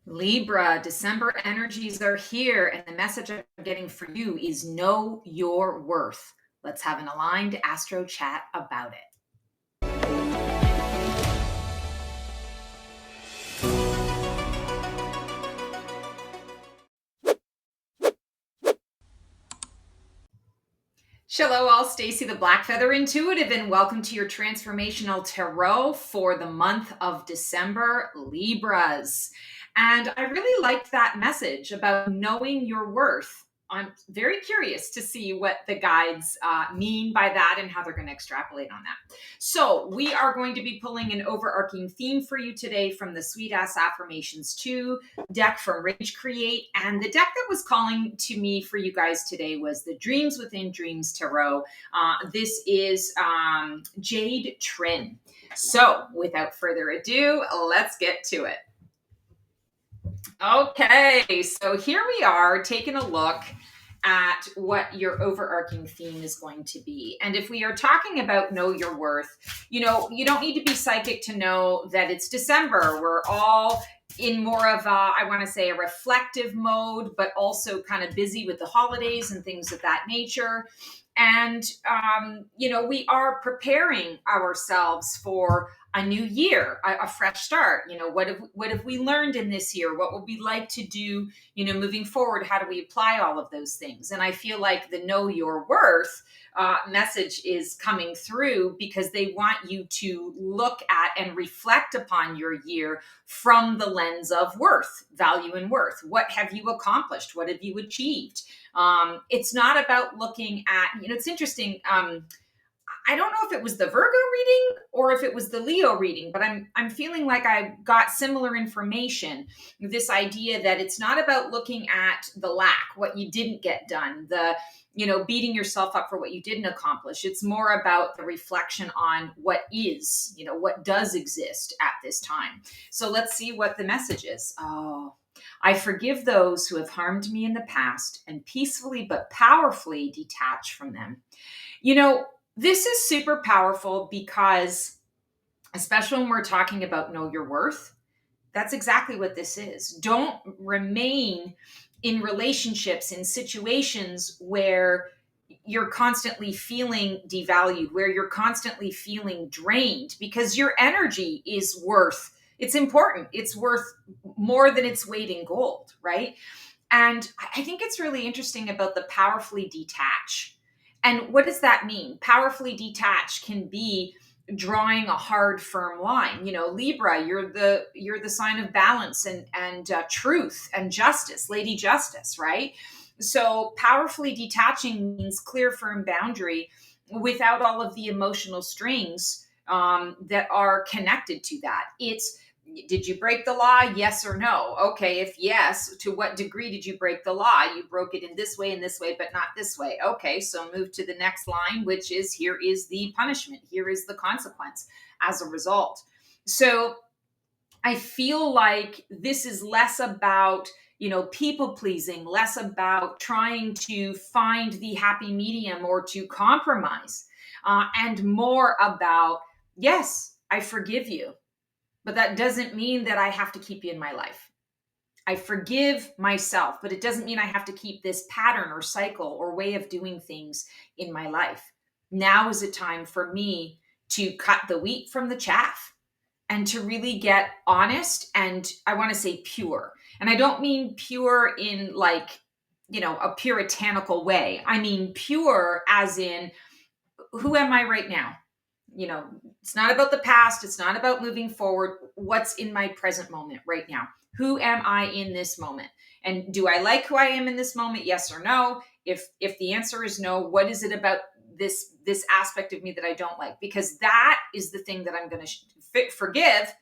Libra, December energies are here, and the message I'm getting for you is know your worth. Let's have an aligned astro chat about it. Hello, all. Stacy the Black Feather Intuitive, and welcome to your Transformational Tarot for the month of December, Libras. And I really liked that message about knowing your worth. I'm very curious to see what the guides mean by that and how they're going to extrapolate on that. So, we are going to be pulling an overarching theme for you today from the Sweet Ass Affirmations 2 deck from Rage Create. And the deck that was calling to me for you guys today was the Dreams Within Dreams Tarot. This is Jade Trin. So, without further ado, let's get to it. Okay, so here we are taking a look at what your overarching theme is going to be. And if we are talking about know your worth, you don't need to be psychic to know that it's December. We're all in more of I want to say a reflective mode, but also kind of busy with the holidays and things of that nature. And we are preparing ourselves for a new year, a fresh start. What have we learned in this year? What would we like to do, moving forward? How do we apply all of those things? And I feel like the know your worth message is coming through because they want you to look at and reflect upon your year from the lens of worth, value, and worth. What have you accomplished? What have you achieved? It's not about looking at, it's interesting. I don't know if it was the Virgo reading or if it was the Leo reading, but I'm feeling like I got similar information. This idea that it's not about looking at the lack, what you didn't get done, the beating yourself up for what you didn't accomplish. It's more about the reflection on what is, what does exist at this time. So let's see what the message is. Oh, I forgive those who have harmed me in the past and peacefully but powerfully detach from them. This is super powerful because, especially when we're talking about know your worth, that's exactly what this is. Don't remain in relationships, in situations where you're constantly feeling devalued, where you're constantly feeling drained, because your energy is worth, it's important. It's worth more than its weight in gold, right? And I think it's really interesting about the powerfully detach. And what does that mean? Powerfully detached can be drawing a hard, firm line. Libra, you're the sign of balance and truth and justice, Lady Justice, right? So powerfully detaching means clear, firm boundary without all of the emotional strings that are connected to that. It's, did you break the law? Yes or no? Okay, if yes, to what degree did you break the law? You broke it in this way, but not this way. Okay, so move to the next line, which is, here is the punishment. Here is the consequence as a result. So I feel like this is less about, people pleasing, less about trying to find the happy medium or to compromise, and more about, yes, I forgive you. But that doesn't mean that I have to keep you in my life. I forgive myself, but it doesn't mean I have to keep this pattern or cycle or way of doing things in my life. Now is a time for me to cut the wheat from the chaff and to really get honest and, I want to say, pure. And I don't mean pure in like, a puritanical way. I mean pure as in, who am I right now? It's not about the past. It's not about moving forward. What's in my present moment right now? Who am I in this moment? And do I like who I am in this moment? Yes or no? If the answer is no, what is it about this aspect of me that I don't like? Because that is the thing that I'm going to forgive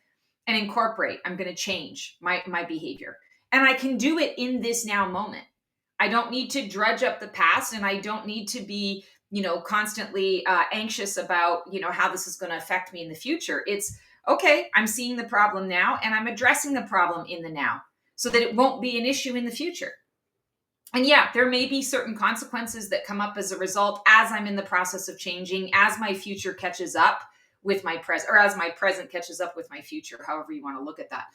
and incorporate. I'm going to change my behavior. And I can do it in this now moment. I don't need to drudge up the past, and I don't need to be constantly anxious about, how this is going to affect me in the future. It's okay. I'm seeing the problem now and I'm addressing the problem in the now so that it won't be an issue in the future. And yeah, there may be certain consequences that come up as a result as I'm in the process of changing, as my future catches up with my present, or as my present catches up with my future, however you want to look at that.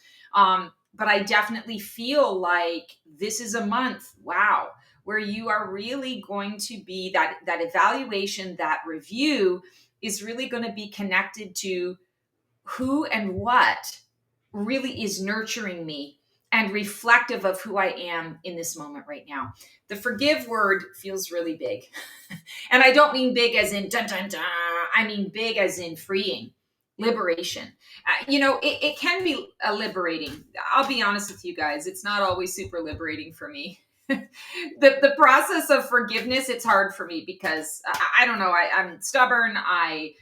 But I definitely feel like this is a month, wow, where you are really going to be that evaluation, that review is really going to be connected to who and what really is nurturing me and reflective of who I am in this moment right now. The forgive word feels really big. And I don't mean big as in dun dun dun. I mean big as in freeing, liberation. It can be liberating. I'll be honest with you guys. It's not always super liberating for me. The process of forgiveness, it's hard for me because I don't know. I'm stubborn. I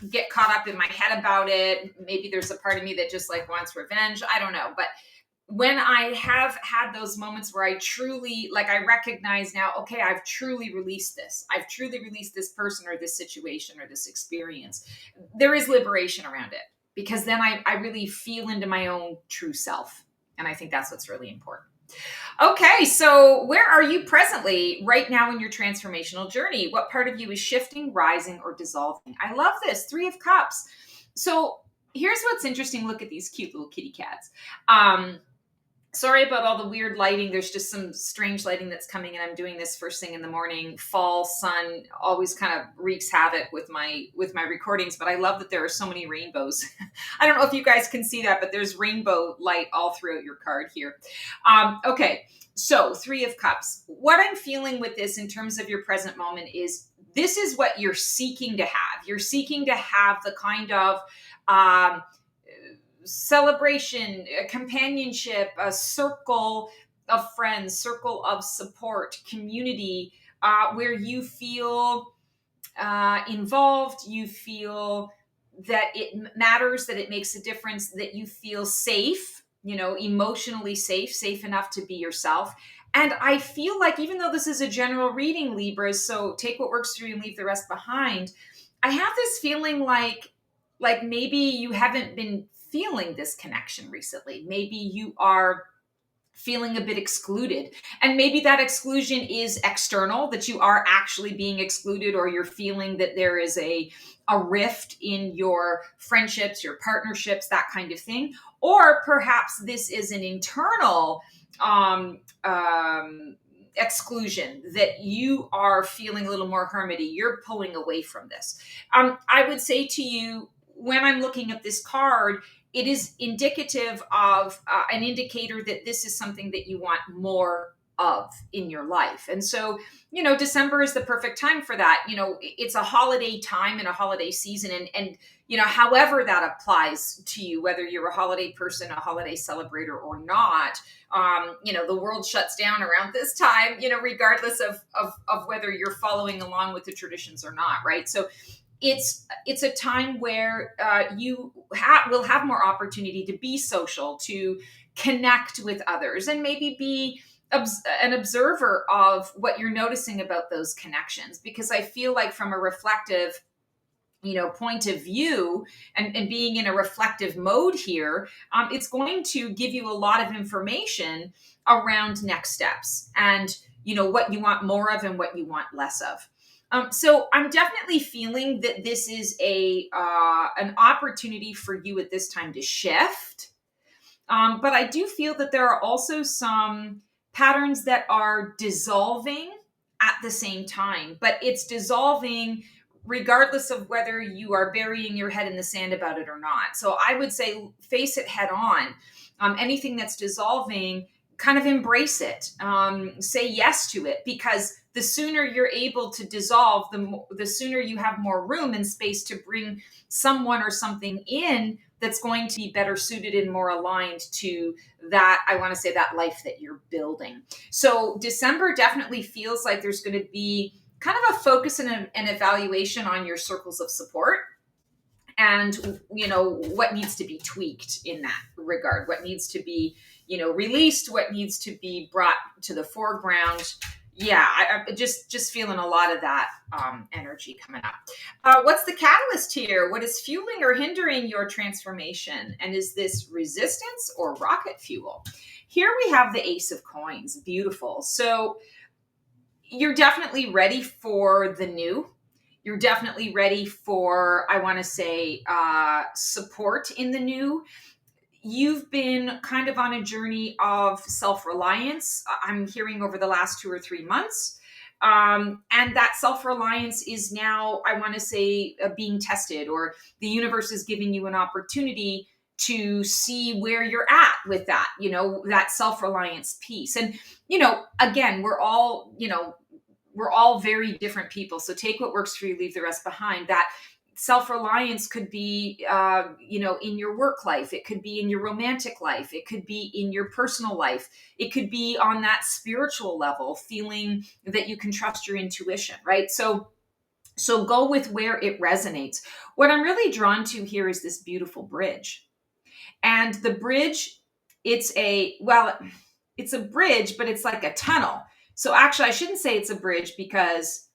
get caught up in my head about it. Maybe there's a part of me that just like wants revenge. I don't know. But when I have had those moments where I truly, like, I recognize now, okay, I've truly released this. I've truly released this person or this situation or this experience. There is liberation around it because then I really feel into my own true self. And I think that's what's really important. Okay, so where are you presently right now in your transformational journey? What part of you is shifting, rising, or dissolving? I love this. 3 of Cups. So here's what's interesting. Look at these cute little kitty cats. Sorry about all the weird lighting. There's just some strange lighting that's coming, and I'm doing this first thing in the morning. Fall sun always kind of wreaks havoc with my recordings, but I love that there are so many rainbows. I don't know if you guys can see that, but there's rainbow light all throughout your card here. Okay, so 3 of Cups. What I'm feeling with this in terms of your present moment is this is what you're seeking to have. You're seeking to have the kind of celebration, companionship, a circle of friends, circle of support, community, where you feel involved, you feel that it matters, that it makes a difference, that you feel safe, emotionally safe enough to be yourself. And I feel like, even though this is a general reading, Libras, so take what works for you and leave the rest behind, I have this feeling like maybe you haven't been feeling this connection recently. Maybe you are feeling a bit excluded, and maybe that exclusion is external, that you are actually being excluded, or you're feeling that there is a rift in your friendships, your partnerships, that kind of thing. Or perhaps this is an internal exclusion, that you are feeling a little more hermity. You're pulling away from this. I would say to you, when I'm looking at this card, it is indicative of an indicator that this is something that you want more of in your life. And so, December is the perfect time for that. It's a holiday time and a holiday season. And however that applies to you, whether you're a holiday person, a holiday celebrator or not, the world shuts down around this time, regardless of whether you're following along with the traditions or not, right? So it's a time where you will have more opportunity to be social, to connect with others, and maybe be an observer of what you're noticing about those connections. Because I feel like, from a reflective point of view, and being in a reflective mode here, it's going to give you a lot of information around next steps and what you want more of and what you want less of. So I'm definitely feeling that this is an opportunity for you at this time to shift. But I do feel that there are also some patterns that are dissolving at the same time, but it's dissolving regardless of whether you are burying your head in the sand about it or not. So I would say face it head on. Anything that's dissolving, kind of embrace it. Say yes to it, because the sooner you're able to dissolve, the sooner you have more room and space to bring someone or something in that's going to be better suited and more aligned to that, I want to say, that life that you're building. So December definitely feels like there's going to be kind of a focus and an evaluation on your circles of support, and what needs to be tweaked in that regard, what needs to be released, what needs to be brought to the foreground. Yeah, I just feeling a lot of that energy coming up. What's the catalyst here? What is fueling or hindering your transformation? And is this resistance or rocket fuel? Here we have the Ace of Coins. Beautiful. So you're definitely ready for the new. You're definitely ready for, I want to say, support in the new. You've been kind of on a journey of self-reliance, I'm hearing, over the last 2 or 3 months. And that self-reliance is now, I want to say, being tested, or the universe is giving you an opportunity to see where you're at with that, that self-reliance piece. And, again, we're all very different people. So take what works for you, leave the rest behind. That self-reliance could be, in your work life. It could be in your romantic life. It could be in your personal life. It could be on that spiritual level, feeling that you can trust your intuition, right? So go with where it resonates. What I'm really drawn to here is this beautiful bridge. And the bridge, it's a bridge, but it's like a tunnel. So actually, I shouldn't say it's a bridge, because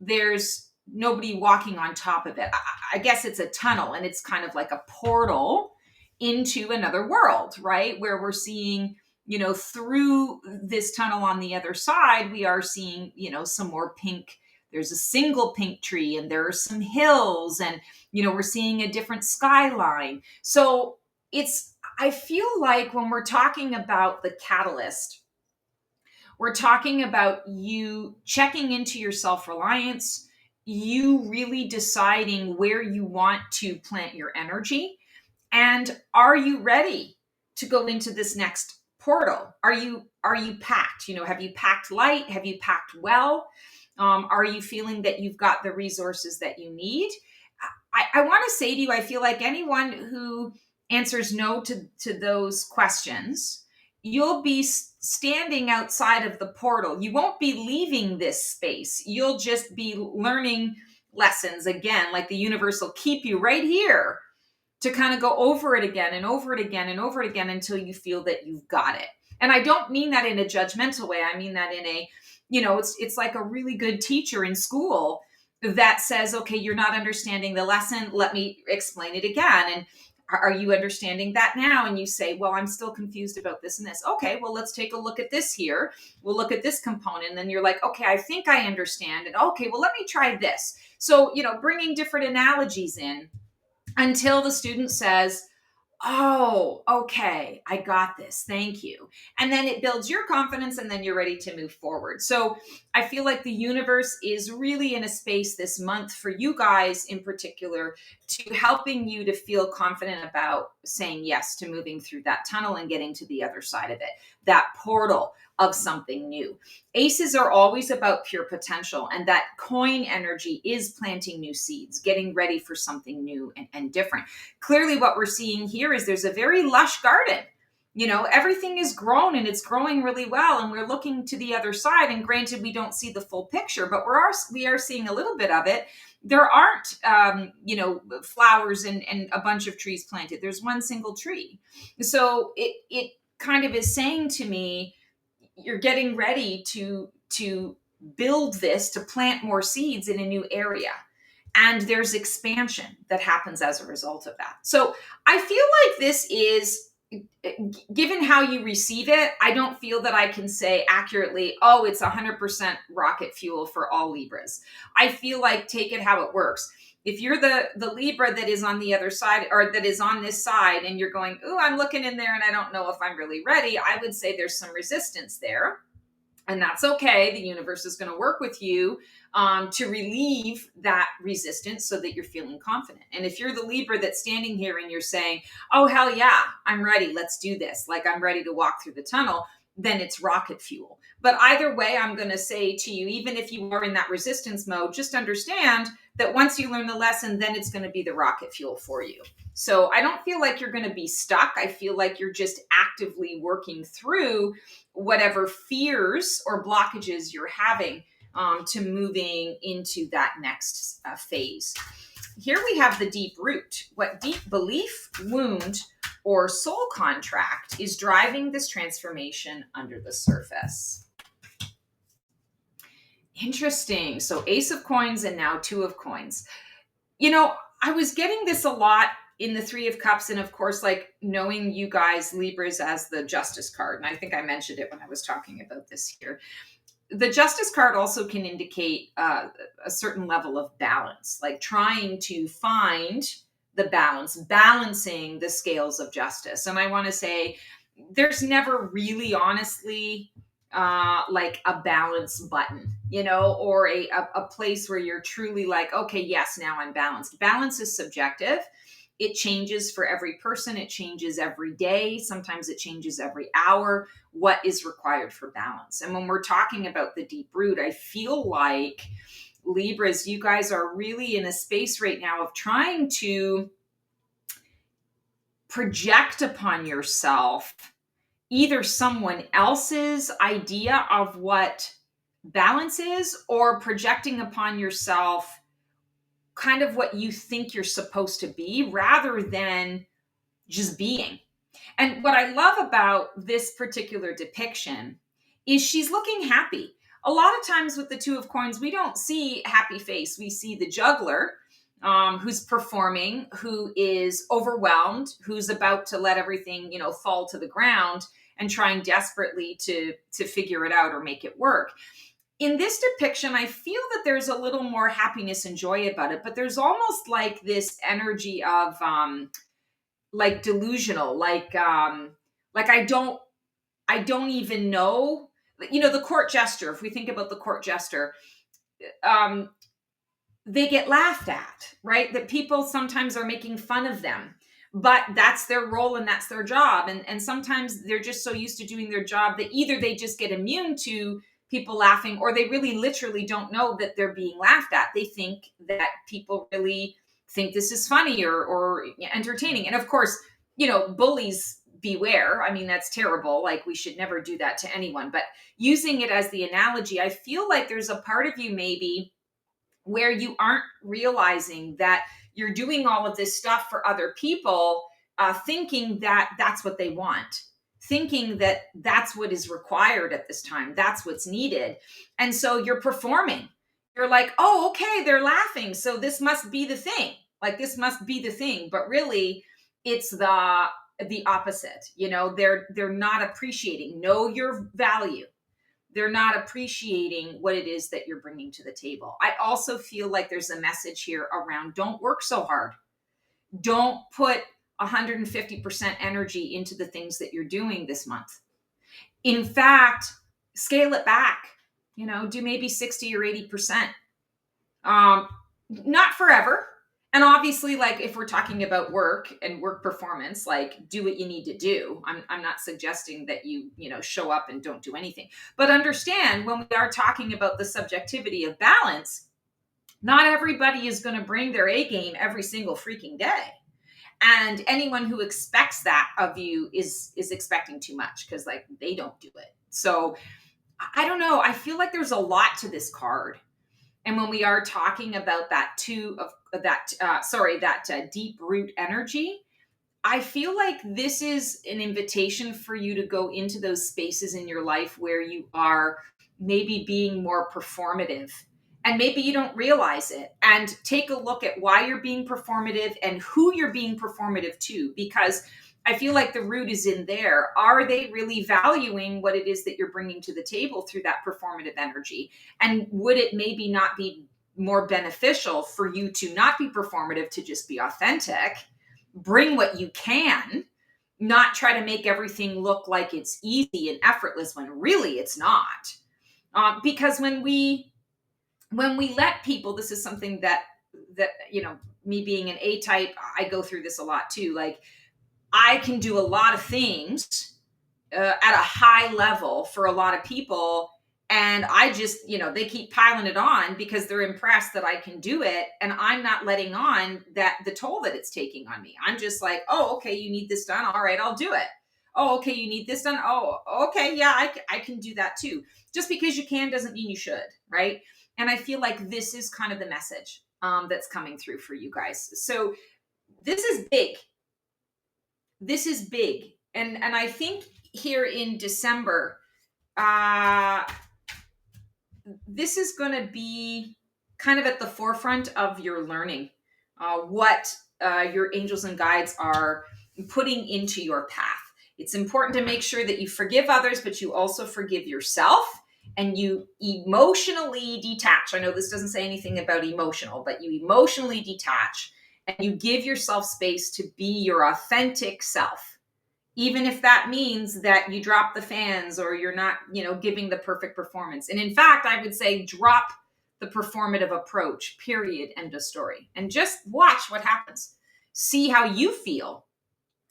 there's nobody walking on top of it. I guess it's a tunnel, and it's kind of like a portal into another world, right? Where we're seeing, through this tunnel on the other side, we are seeing, some more pink. There's a single pink tree, and there are some hills, and, we're seeing a different skyline. So I feel like when we're talking about the catalyst, we're talking about you checking into your self-reliance, you really deciding where you want to plant your energy, and are you ready to go into this next portal? Are you packed? Have you packed light? Have you packed well? Are you feeling that you've got the resources that you need? I want to say to you, I feel like anyone who answers no to those questions, you'll be standing outside of the portal. You won't be leaving this space. You'll just be learning lessons again, like the universe will keep you right here to kind of go over it again and over it again and over it again until you feel that you've got it. And I don't mean that in a judgmental way. I mean that in a, it's like a really good teacher in school that says, okay, you're not understanding the lesson. Let me explain it again. And are you understanding that now? And you say, well, I'm still confused about this and this. Okay, well, let's take a look at this here. We'll look at this component. And then you're like, okay, I think I understand. And okay, well, let me try this. So, bringing different analogies in until the student says, oh, okay, I got this. Thank you. And then it builds your confidence, and then you're ready to move forward. So I feel like the universe is really in a space this month for you guys in particular, to helping you to feel confident about saying yes to moving through that tunnel and getting to the other side of it, that portal of something new. Aces are always about pure potential, and that coin energy is planting new seeds, getting ready for something new and different. Clearly, what we're seeing here is there's a very lush garden. Everything is grown, and it's growing really well, and we're looking to the other side. And granted, we don't see the full picture, but we are seeing a little bit of it. There aren't, flowers and a bunch of trees planted. There's one single tree. So it kind of is saying to me, you're getting ready to build this, to plant more seeds in a new area. And there's expansion that happens as a result of that. So I feel like this is, given how you receive it, I don't feel that I can say accurately, oh, it's 100% rocket fuel for all Libras. I feel like take it how it works. If you're the Libra that is on the other side, or that is on this side, and you're going, oh, I'm looking in there and I don't know if I'm really ready, I would say there's some resistance there. And that's okay. The universe is going to work with you to relieve that resistance so that you're feeling confident. And if you're the Libra that's standing here and you're saying, oh, hell yeah, I'm ready. Let's do this. Like, I'm ready to walk through the tunnel, then it's rocket fuel. But either way, I'm going to say to you, even if you are in that resistance mode, just understand that once you learn the lesson, then it's going to be the rocket fuel for you. So I don't feel like you're going to be stuck. I feel like you're just actively working through whatever fears or blockages you're having to moving into that next phase. Here we have the deep root. What deep belief, wound, or soul contract is driving this transformation under the surface? Interesting. So Ace of Coins and now Two of Coins. I was getting this a lot in the Three of Cups, and of course, like, knowing you guys Libras as the Justice card. And I think I mentioned it when I was talking about this here. The Justice card also can indicate a certain level of balance, like trying to find the balance, balancing the scales of justice. And I want to say there's never really, honestly, like a balance button, or a place where you're truly like, okay, yes, now I'm balanced. Balance is subjective. It changes for every person. It changes every day. Sometimes it changes every hour. What is required for balance? And when we're talking about the deep root, I feel like Libras, you guys are really in a space right now of trying to project upon yourself either someone else's idea of what balance is, or projecting upon yourself kind of what you think you're supposed to be rather than just being. And what I love about this particular depiction is she's looking happy. A lot of times with the Two of Coins, we don't see happy face. We see the juggler, who's performing, who is overwhelmed, who's about to let everything, fall to the ground and trying desperately to figure it out or make it work. In this depiction, I feel that there's a little more happiness and joy about it, but there's almost like this energy of like delusional, like I don't even know, the court jester. If we think about the court jester, they get laughed at, right? That people sometimes are making fun of them, but that's their role and that's their job. And sometimes they're just so used to doing their job that either they just get immune to people laughing, or they really literally don't know that they're being laughed at. They think that people really think this is funny or entertaining. And of course, bullies beware. I mean, that's terrible. Like, we should never do that to anyone. But using it as the analogy, I feel like there's a part of you maybe where you aren't realizing that you're doing all of this stuff for other people, thinking that that's what they want, thinking that that's what is required at this time, that's what's needed. And so you're performing. You're like, oh, okay, they're laughing, so this must be the thing. Like, this must be the thing. But really, it's the opposite. They're not appreciating. Know your value. They're not appreciating what it is that you're bringing to the table. I also feel like there's a message here around don't work so hard. Don't put 150% energy into the things that you're doing this month. In fact, scale it back. Do maybe 60 or 80%. Not forever. And obviously, like, if we're talking about work and work performance, like, do what you need to do. I'm not suggesting that you show up and don't do anything. But understand, when we are talking about the subjectivity of balance, not everybody is going to bring their A game every single freaking day. And anyone who expects that of you is expecting too much, because, like, they don't do it. So I don't know. I feel like there's a lot to this card. And when we are talking about that deep root energy, I feel like this is an invitation for you to go into those spaces in your life where you are maybe being more performative, and maybe you don't realize it, and take a look at why you're being performative and who you're being performative to, because I feel like the root is in there. Are they really valuing what it is that you're bringing to the table through that performative energy? And would it maybe not be more beneficial for you to not be performative, to just be authentic, bring what you can, not try to make everything look like it's easy and effortless when really it's not? Because when we let people, this is something that me being an A type, I go through this a lot too. Like, I can do a lot of things at a high level for a lot of people. And I just, they keep piling it on because they're impressed that I can do it. And I'm not letting on that the toll that it's taking on me. I'm just like, oh, okay, you need this done. All right, I'll do it. Oh, okay, you need this done. Oh, okay, yeah, I can do that too. Just because you can doesn't mean you should, right? And I feel like this is kind of the message that's coming through for you guys. So this is big. This is big. And I think here in December, this is going to be kind of at the forefront of your learning, what your angels and guides are putting into your path. It's important to make sure that you forgive others, but you also forgive yourself. and you emotionally detach. I know this doesn't say anything about emotional, but you emotionally detach and you give yourself space to be your authentic self, even if that means that you drop the fans or you're not, giving the perfect performance. And in fact, I would say drop the performative approach, period, end of story. And just watch what happens. See how you feel.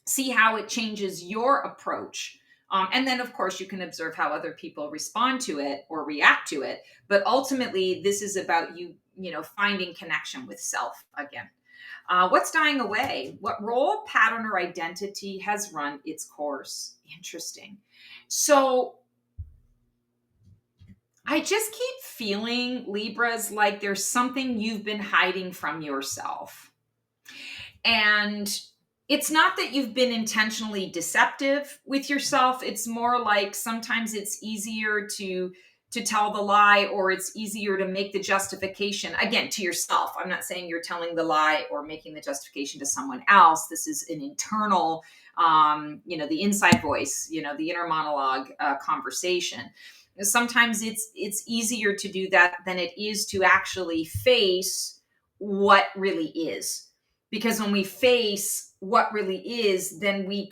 See how it changes your approach. And then, of course, you can observe how other people respond to it or react to it. But ultimately, this is about you, finding connection with self again. What's dying away? What role, pattern, or identity has run its course? Interesting. So I just keep feeling, Libras, like there's something you've been hiding from yourself. And it's not that you've been intentionally deceptive with yourself. It's more like sometimes it's easier to tell the lie, or it's easier to make the justification again to yourself. I'm not saying you're telling the lie or making the justification to someone else. This is an internal, the inside voice, the inner monologue conversation. Sometimes it's easier to do that than it is to actually face what really is, because when we face what really is, then we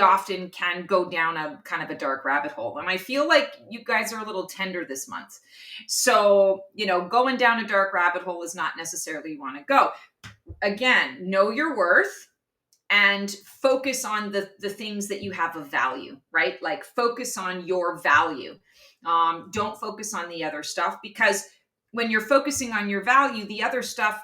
often can go down a kind of a dark rabbit hole. And I feel like you guys are a little tender this month. So, going down a dark rabbit hole is not necessarily you want to go. Again, know your worth and focus on the things that you have of value, right? Like focus on your value. Don't focus on the other stuff, because when you're focusing on your value, the other stuff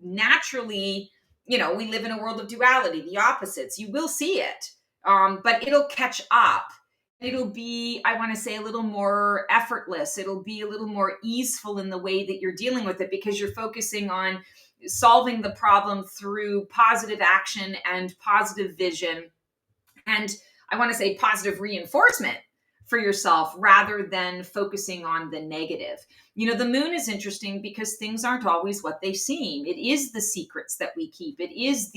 naturally, we live in a world of duality, the opposites. You will see it, but it'll catch up. It'll be, I want to say, a little more effortless. It'll be a little more easeful in the way that you're dealing with it, because you're focusing on solving the problem through positive action and positive vision. And I want to say positive reinforcement for yourself rather than focusing on the negative. The moon is interesting because things aren't always what they seem. It is the secrets that we keep. It is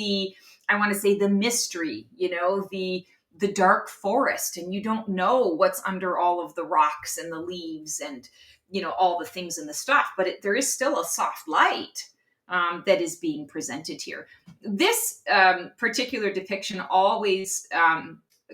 I want to say, the mystery, the dark forest, and you don't know what's under all of the rocks and the leaves and, all the things and the stuff, but there is still a soft light that is being presented here. This particular depiction always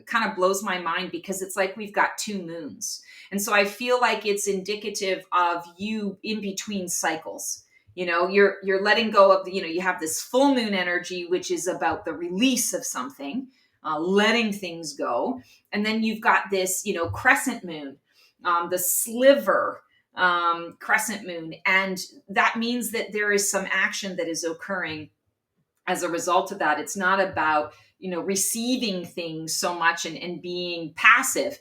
kind of blows my mind, because it's like we've got two moons. And so I feel like it's indicative of you in between cycles. You're letting go of you have this full moon energy, which is about the release of something, letting things go. And then you've got this, crescent moon, the sliver crescent moon. And that means that there is some action that is occurring as a result of that. It's not about, receiving things so much and being passive.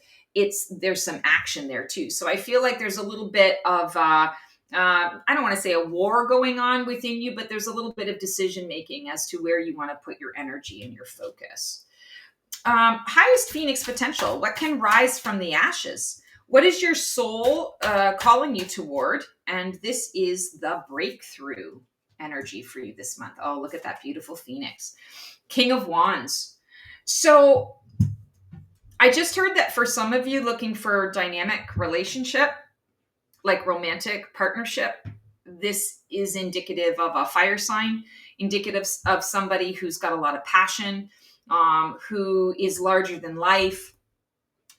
There's some action there too. So I feel like there's a little bit of, I don't want to say a war going on within you, but there's a little bit of decision making as to where you want to put your energy and your focus. Highest Phoenix potential. What can rise from the ashes? What is your soul calling you toward? And this is the breakthrough energy for you this month. Oh, look at that beautiful Phoenix. King of Wands. So I just heard that for some of you looking for dynamic relationship, like romantic partnership, this is indicative of a fire sign, indicative of somebody who's got a lot of passion, who is larger than life,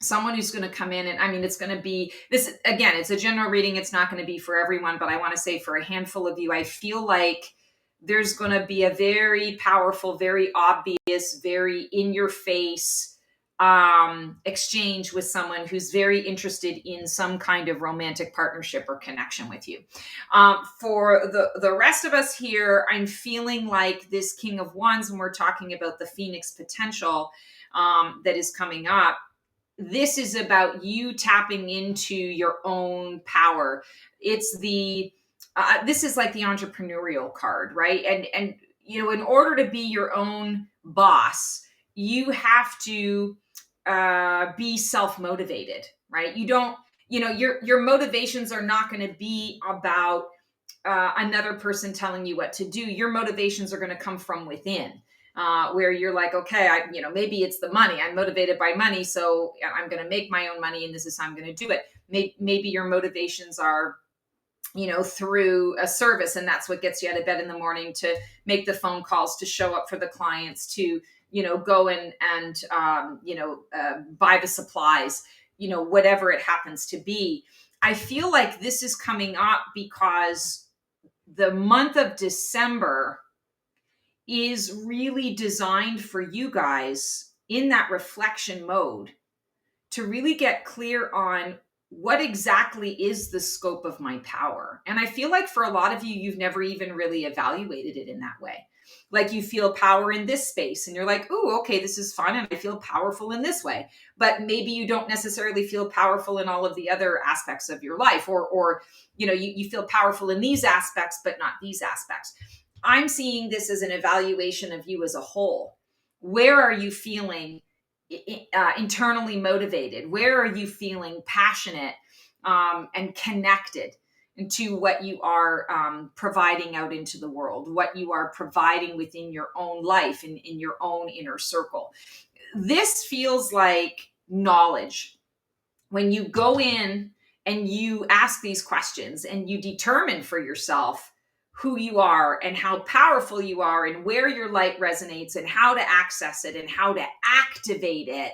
someone who's going to come in. And I mean, it's going to be this, again, it's a general reading. It's not going to be for everyone, but I want to say for a handful of you, I feel like there's going to be a very powerful, very obvious, very in your face exchange with someone who's very interested in some kind of romantic partnership or connection with you. For the rest of us here, I'm feeling like this King of Wands, when we're talking about the Phoenix potential that is coming up, this is about you tapping into your own power. It's this is like the entrepreneurial card, right? And in order to be your own boss, you have to be self-motivated, right? You don't, your motivations are not going to be about another person telling you what to do. Your motivations are going to come from within. where you're like, okay, maybe it's the money. I'm motivated by money, so I'm going to make my own money, and this is how I'm going to do it. Maybe your motivations are, through a service, and that's what gets you out of bed in the morning to make the phone calls, to show up for the clients, to, go and buy the supplies, whatever it happens to be. I feel like this is coming up because the month of December is really designed for you guys in that reflection mode to really get clear on what exactly is the scope of my power. And I feel like for a lot of you, you've never even really evaluated it in that way. Like you feel power in this space and you're like, oh, okay, this is fun. And I feel powerful in this way. But maybe you don't necessarily feel powerful in all of the other aspects of your life, or you feel powerful in these aspects, but not these aspects. I'm seeing this as an evaluation of you as a whole. Where are you feeling internally motivated? Where are you feeling passionate and connected to what you are providing out into the world, what you are providing within your own life and in your own inner circle? This feels like knowledge. When you go in and you ask these questions and you determine for yourself who you are and how powerful you are and where your light resonates and how to access it and how to activate it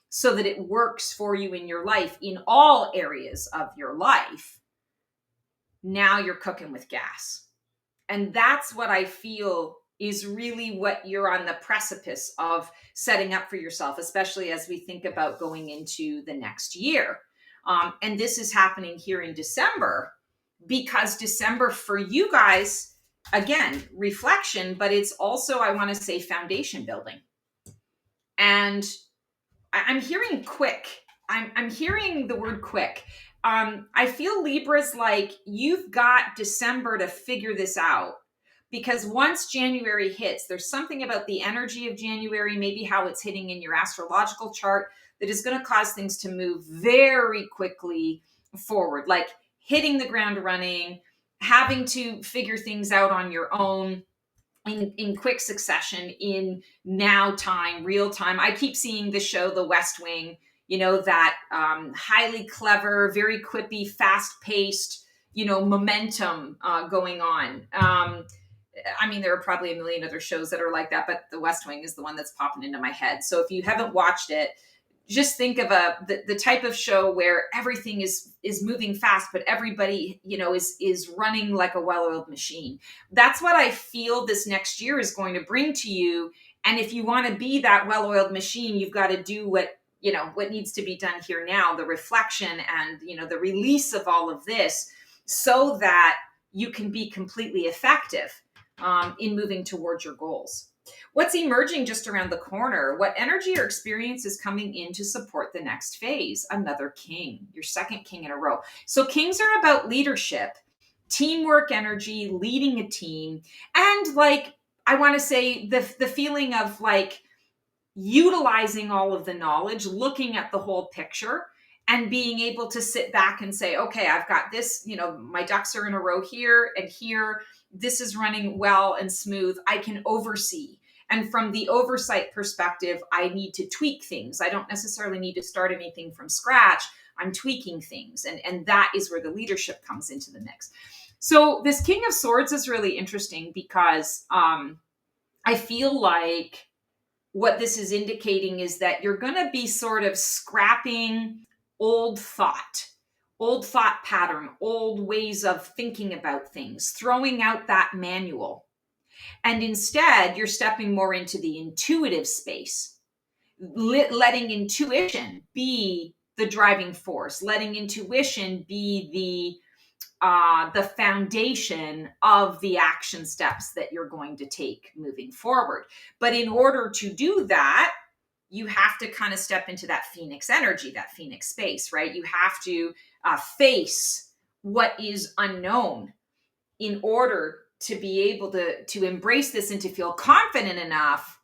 so that it works for you in your life, in all areas of your life, now you're cooking with gas. And that's what I feel is really what you're on the precipice of setting up for yourself, especially as we think about going into the next year. And this is happening here in December, because December for you guys, again, reflection, but it's also, I want to say, foundation building. And I'm hearing quick. I'm hearing the word quick. I feel Libra's like, you've got December to figure this out, because once January hits, there's something about the energy of January, maybe how it's hitting in your astrological chart, that is going to cause things to move very quickly forward, like hitting the ground running, having to figure things out on your own in quick succession, in now time, real time. I keep seeing the show, The West Wing, that highly clever, very quippy, fast paced, momentum going on. There are probably a million other shows that are like that, but The West Wing is the one that's popping into my head. So if you haven't watched it, just think of the type of show where everything is moving fast, but everybody, is running like a well-oiled machine. That's what I feel this next year is going to bring to you. And if you want to be that well-oiled machine, you've got to do what needs to be done here now, the reflection and, the release of all of this, so that you can be completely effective in moving towards your goals. What's emerging just around the corner? What energy or experience is coming in to support the next phase? Another king, your second king in a row. So kings are about leadership, teamwork energy, leading a team. And I want to say the feeling of utilizing all of the knowledge, looking at the whole picture, and being able to sit back and say, okay, I've got this, my ducks are in a row here and here. This is running well and smooth. I can oversee. And from the oversight perspective, I need to tweak things. I don't necessarily need to start anything from scratch. I'm tweaking things. And that is where the leadership comes into the mix. So this King of Swords is really interesting because I feel like what this is indicating is that you're going to be sort of scrapping old thought pattern, old ways of thinking about things, throwing out that manual. And instead, you're stepping more into the intuitive space, letting intuition be the driving force, letting intuition be the foundation of the action steps that you're going to take moving forward. But in order to do that, you have to kind of step into that Phoenix energy, that Phoenix space, right? You have to face what is unknown in order to be able to embrace this and to feel confident enough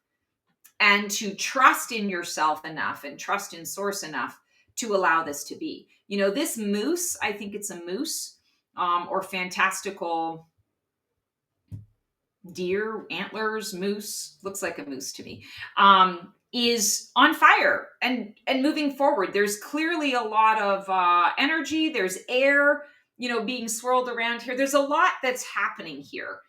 and to trust in yourself enough and trust in source enough to allow this to be. This moose, I think it's a moose or fantastical deer, antlers, moose, looks like a moose to me, is on fire and moving forward. There's clearly a lot of energy. There's air, being swirled around here. There's a lot that's happening here.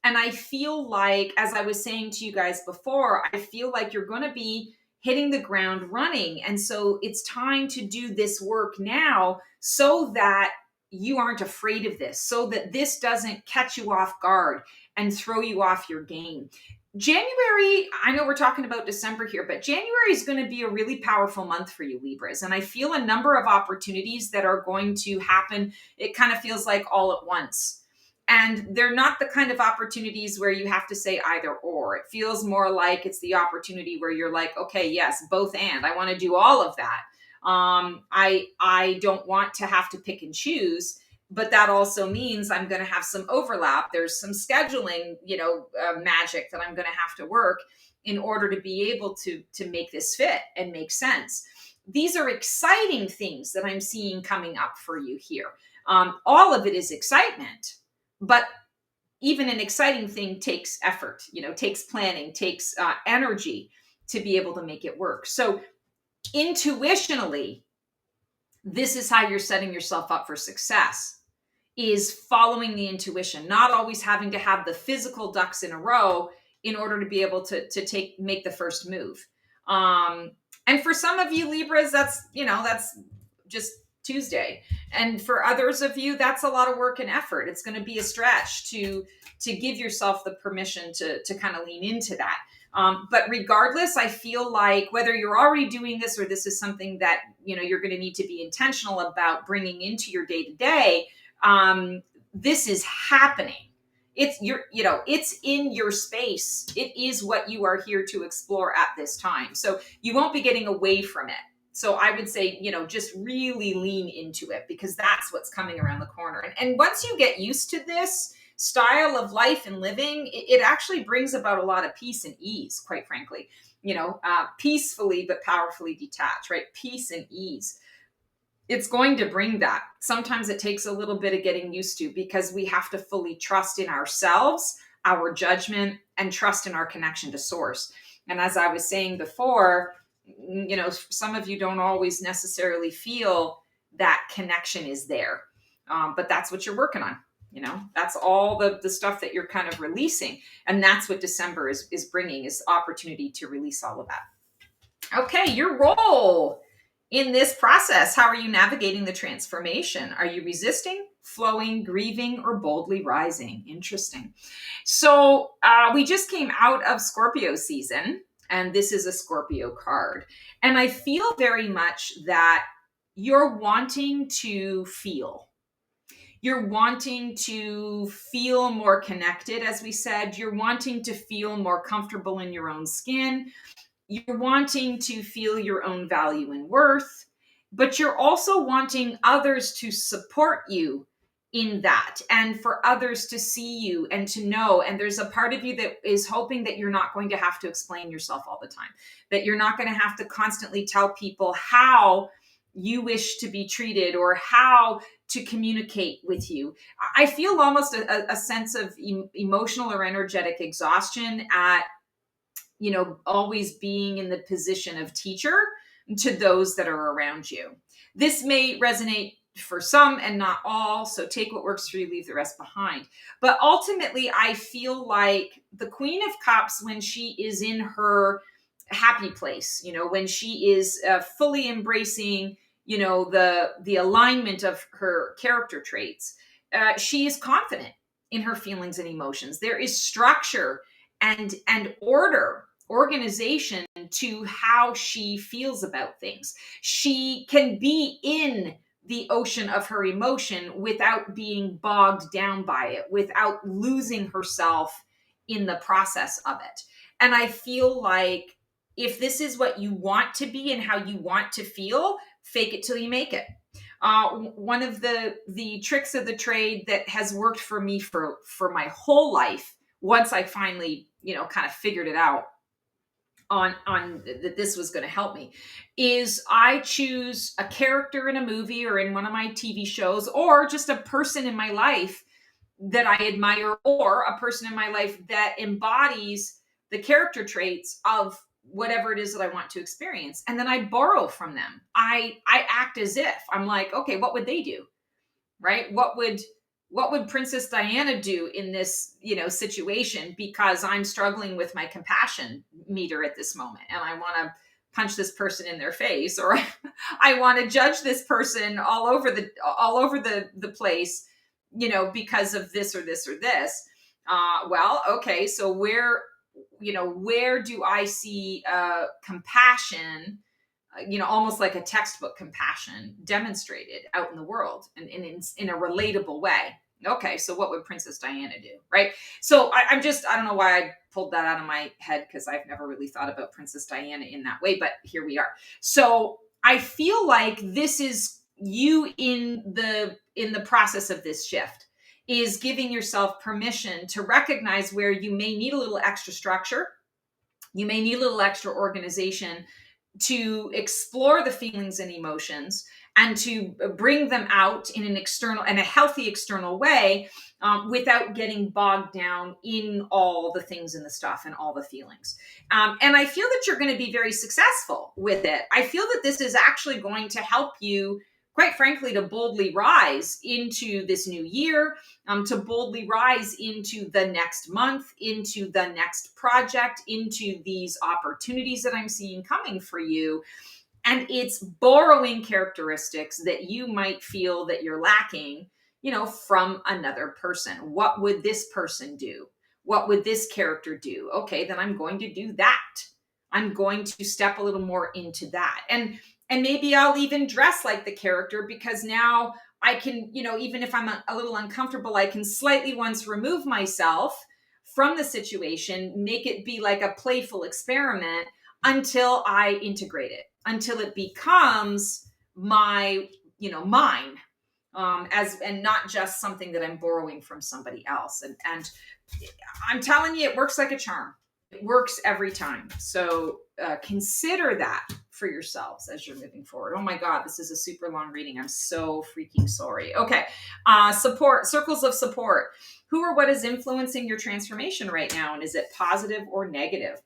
And I feel like, as I was saying to you guys before, I feel like you're going to be hitting the ground running. And so it's time to do this work now so that you aren't afraid of this, so that this doesn't catch you off guard and throw you off your game. January, I know we're talking about December here, but January is going to be a really powerful month for you, Libras. And I feel a number of opportunities that are going to happen. It kind of feels like all at once. And they're not the kind of opportunities where you have to say either or. It feels more like it's the opportunity where you're like, okay, yes, both and. I want to do all of that. I don't want to have to pick and choose, but that also means I'm going to have some overlap. There's some scheduling, magic that I'm going to have to work in order to be able to make this fit and make sense. These are exciting things that I'm seeing coming up for you here. All of it is excitement, but even an exciting thing takes effort, takes planning, takes energy to be able to make it work. So intuitionally, this is how you're setting yourself up for success, is following the intuition, not always having to have the physical ducks in a row in order to be able to make the first move. And for some of you Libras, that's just Tuesday. And for others of you, that's a lot of work and effort. It's going to be a stretch to give yourself the permission to kind of lean into that. But regardless, I feel like whether you're already doing this or this is something that, you're going to need to be intentional about bringing into your day to day, this is happening. It's it's in your space. It is what you are here to explore at this time. So you won't be getting away from it. So I would say, just really lean into it, because that's what's coming around the corner. And once you get used to this style of life and living, it actually brings about a lot of peace and ease, quite frankly, peacefully but powerfully detached, right? Peace and ease. It's going to bring that. Sometimes it takes a little bit of getting used to, because we have to fully trust in ourselves, our judgment, and trust in our connection to source. And as I was saying before, some of you don't always necessarily feel that connection is there. But that's what you're working on. That's all the stuff that you're kind of releasing. And that's what December is bringing, is opportunity to release all of that. Okay, your role in this process. How are you navigating the transformation? Are you resisting, flowing, grieving, or boldly rising? Interesting. So we just came out of Scorpio season, and this is a Scorpio card. And I feel very much that you're wanting to feel. You're wanting to feel more connected, as we said. You're wanting to feel more comfortable in your own skin. You're wanting to feel your own value and worth, but you're also wanting others to support you in that, and for others to see you and to know. And there's a part of you that is hoping that you're not going to have to explain yourself all the time, that you're not going to have to constantly tell people how you wish to be treated or how to communicate with you. I feel almost a sense of emotional or energetic exhaustion at always being in the position of teacher to those that are around you. This may resonate for some and not all, so take what works for you, leave the rest behind. But ultimately, I feel like the Queen of Cups, when she is in her happy place, when she is fully embracing, the alignment of her character traits, she is confident in her feelings and emotions. There is structure and organization to how she feels about things. She can be in the ocean of her emotion without being bogged down by it, without losing herself in the process of it. And I feel like if this is what you want to be and how you want to feel, fake it till you make it. One of the tricks of the trade that has worked for me for my whole life, once I finally, kind of figured it out on that this was going to help me, is I choose a character in a movie or in one of my TV shows, or just a person in my life that I admire, or a person in my life that embodies the character traits of whatever it is that I want to experience. And then I borrow from them. I act as if I'm like, okay, what would they do? Right? What would Princess Diana do in this, situation, because I'm struggling with my compassion meter at this moment and I want to punch this person in their face, or I want to judge this person all over the place, because of this or this or this. Well, okay, so where do I see compassion, almost like a textbook compassion demonstrated out in the world and in a relatable way? Okay, so what would Princess Diana do, right? So I don't know why I pulled that out of my head, because I've never really thought about Princess Diana in that way, but here we are. So I feel like this is you in the process of this shift, is giving yourself permission to recognize where you may need a little extra structure, you may need a little extra organization to explore the feelings and emotions and to bring them out in a healthy external way, without getting bogged down in all the things and the stuff and all the feelings. And I feel that you're going to be very successful with it. I feel that this is actually going to help you, quite frankly, to boldly rise into this new year, to boldly rise into the next month, into the next project, into these opportunities that I'm seeing coming for you. And it's borrowing characteristics that you might feel that you're lacking, from another person. What would this person do? What would this character do? Okay, then I'm going to do that. I'm going to step a little more into that. And maybe I'll even dress like the character, because now I can, even if I'm a little uncomfortable, I can slightly once remove myself from the situation, make it be like a playful experiment until I integrate it, until it becomes mine, and not just something that I'm borrowing from somebody else. And I'm telling you, it works like a charm. It works every time. So consider that for yourselves as you're moving forward. Oh my God, this is a super long reading. I'm so freaking sorry. Okay. Support, circles of support. Who or what is influencing your transformation right now? And is it positive or negative?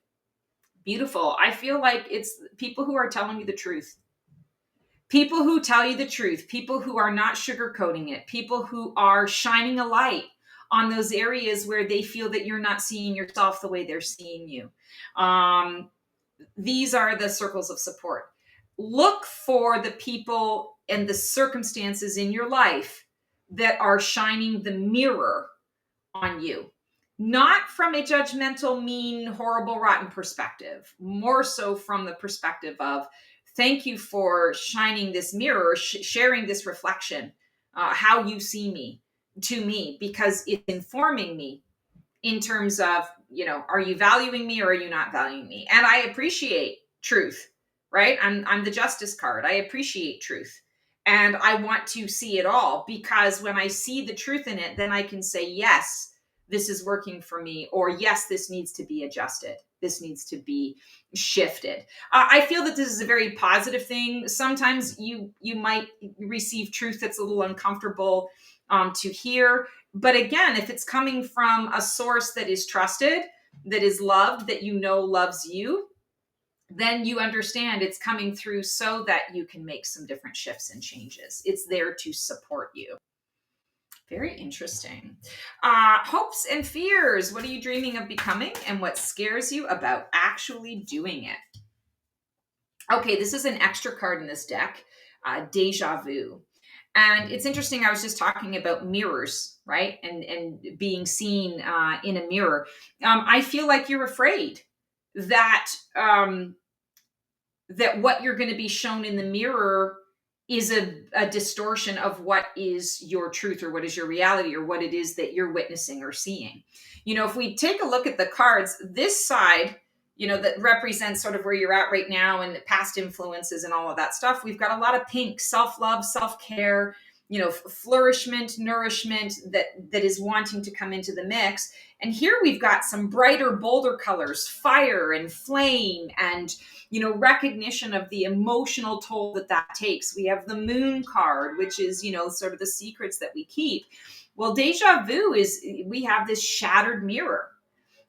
Beautiful. I feel like it's people who are telling you the truth. People who tell you the truth, people who are not sugarcoating it, people who are shining a light on those areas where they feel that you're not seeing yourself the way they're seeing you. These are the circles of support. Look for the people and the circumstances in your life that are shining the mirror on you. Not from a judgmental, mean, horrible, rotten perspective, more so from the perspective of, thank you for shining this mirror, sharing this reflection, how you see me to me, because it's informing me in terms of, are you valuing me or are you not valuing me? And I appreciate truth, right? I'm the justice card. I appreciate truth. And I want to see it all, because when I see the truth in it, then I can say, yes, this is working for me, or yes, this needs to be adjusted. This needs to be shifted. I feel that this is a very positive thing. Sometimes you might receive truth that's a little uncomfortable to hear. But again, if it's coming from a source that is trusted, that is loved, that loves you, then you understand it's coming through so that you can make some different shifts and changes. It's there to support you. Very interesting. Hopes and fears. What are you dreaming of becoming, and what scares you about actually doing it? Okay, this is an extra card in this deck, Deja Vu. And it's interesting. I was just talking about mirrors, right? And being seen in a mirror. I feel like you're afraid that that what you're going to be shown in the mirror is a distortion of what is your truth, or what is your reality, or what it is that you're witnessing or seeing. If we take a look at the cards, this side, that represents sort of where you're at right now and the past influences and all of that stuff. We've got a lot of pink, self-love, self-care, flourishment, nourishment that is wanting to come into the mix. And here we've got some brighter, bolder colors, fire and flame, and recognition of the emotional toll that takes. We have the moon card, which is, sort of the secrets that we keep. Well, deja vu is we have this shattered mirror.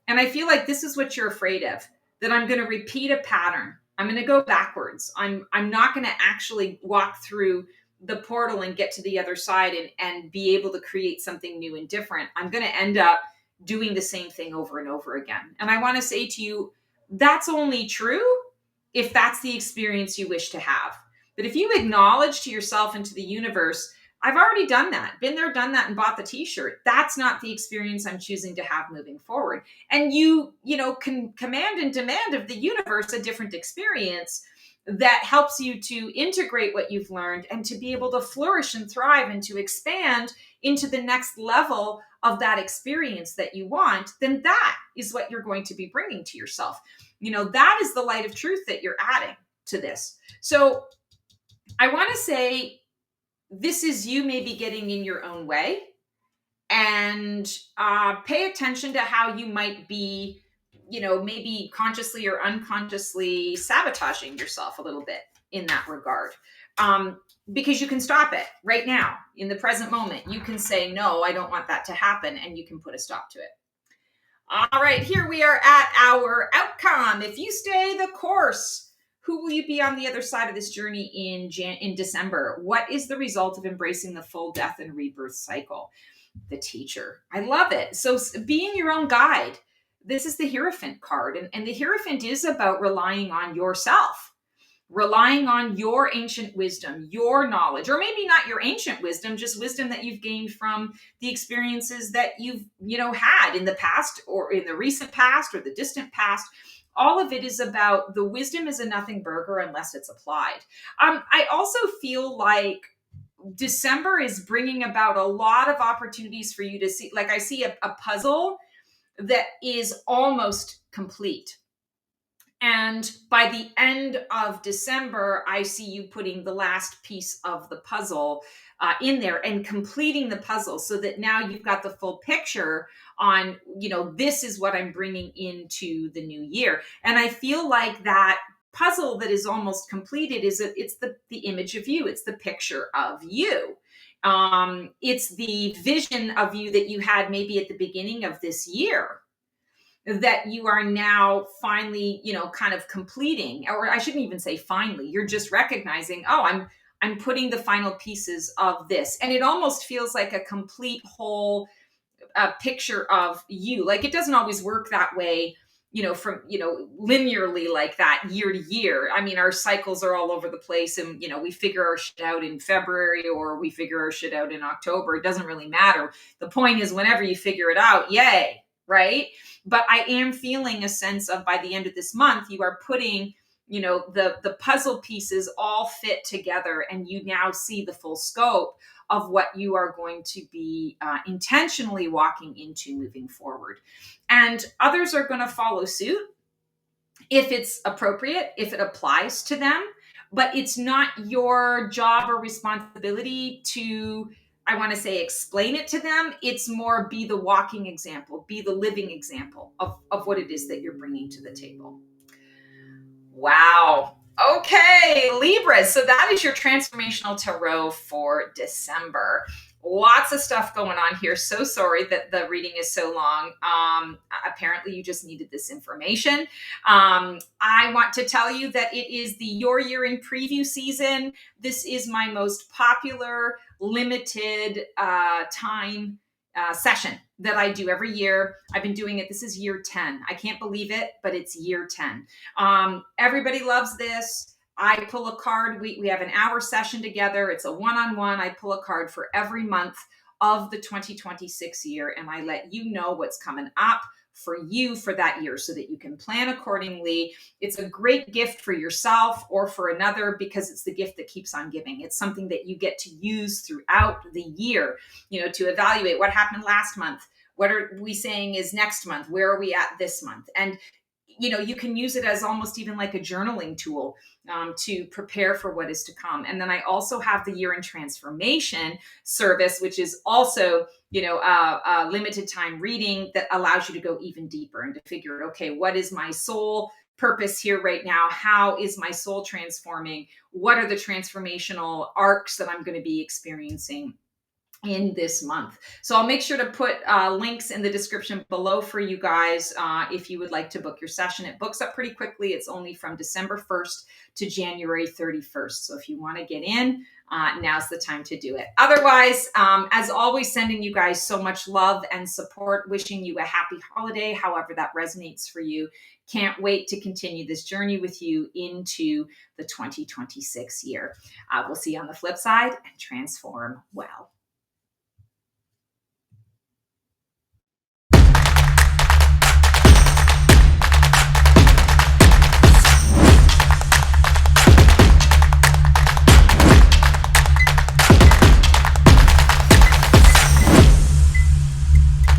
And I feel like this is what you're afraid of, that I'm going to repeat a pattern. I'm going to go backwards. I'm not going to actually walk through the portal and get to the other side and be able to create something new and different. I'm going to end up doing the same thing over and over again. And I want to say to you, that's only true if that's the experience you wish to have. But if you acknowledge to yourself and to the universe, I've already done that, been there, done that, and bought the t-shirt. That's not the experience I'm choosing to have moving forward. And you can command and demand of the universe a different experience that helps you to integrate what you've learned and to be able to flourish and thrive and to expand into the next level of that experience that you want. Then that is what you're going to be bringing to yourself. That is the light of truth that you're adding to this. So I want to say, this is you maybe getting in your own way, and pay attention to how you might be, maybe consciously or unconsciously sabotaging yourself a little bit in that regard. Because you can stop it right now in the present moment. You can say, no, I don't want that to happen. And you can put a stop to it. All right, here we are at our outcome. If you stay the course, who will you be on the other side of this journey in December? What is the result of embracing the full death and rebirth cycle? The teacher. I love it. So being your own guide. This is the Hierophant card. And the Hierophant is about relying on yourself, relying on your ancient wisdom, your knowledge, or maybe not your ancient wisdom, just wisdom that you've gained from the experiences that you've, had in the past or in the recent past or the distant past. All of it is about the wisdom is a nothing burger unless it's applied. I also feel like December is bringing about a lot of opportunities for you to see, like I see a puzzle that is almost complete. And by the end of December, I see you putting the last piece of the puzzle in there and completing the puzzle so that now you've got the full picture on, this is what I'm bringing into the new year. And I feel like that puzzle that is almost completed it's the image of you. It's the picture of you. It's the vision of you that you had maybe at the beginning of this year that you are now finally, kind of completing, or I shouldn't even say finally, you're just recognizing, oh, I'm putting the final pieces of this. And it almost feels like a complete whole picture of you. Like it doesn't always work that way, from, linearly like that year to year. I mean, our cycles are all over the place and, we figure our shit out in February or we figure our shit out in October. It doesn't really matter. The point is whenever you figure it out, yay, right? But I am feeling a sense of by the end of this month, you are putting, the puzzle pieces all fit together and you now see the full scope of what you are going to be intentionally walking into moving forward. And others are going to follow suit if it's appropriate, if it applies to them, but it's not your job or responsibility to, I want to say, explain it to them. It's more be the walking example, be the living example of what it is that you're bringing to the table. Wow. Okay, Libra. So that is your transformational tarot for December. Lots of stuff going on here. So sorry that the reading is so long. Apparently you just needed this information. I want to tell you that it is the Your Year in Preview season. This is my most popular limited time session that I do every year. I've been doing it. This is year 10. I can't believe it, but it's year 10. Everybody loves this. I pull a card. We have an hour session together. It's a one-on-one. I pull a card for every month of the 2026 year, and I let you know what's coming up for you for that year so that you can plan accordingly. It's a great gift for yourself or for another because it's the gift that keeps on giving. It's something that you get to use throughout the year, to evaluate what happened last month. What are we saying is next month? Where are we at this month? And you can use it as almost even like a journaling tool to prepare for what is to come. And then I also have the Year in Transformation service, which is also, a limited time reading that allows you to go even deeper and to figure out, okay, what is my soul purpose here right now? How is my soul transforming? What are the transformational arcs that I'm going to be experiencing in this month. So I'll make sure to put links in the description below for you guys if you would like to book your session. It books up pretty quickly. It's only from December 1st to January 31st. So if you want to get in, now's the time to do it. Otherwise, as always, sending you guys so much love and support, wishing you a happy holiday, however that resonates for you. Can't wait to continue this journey with you into the 2026 year. We'll see you on the flip side, and transform well.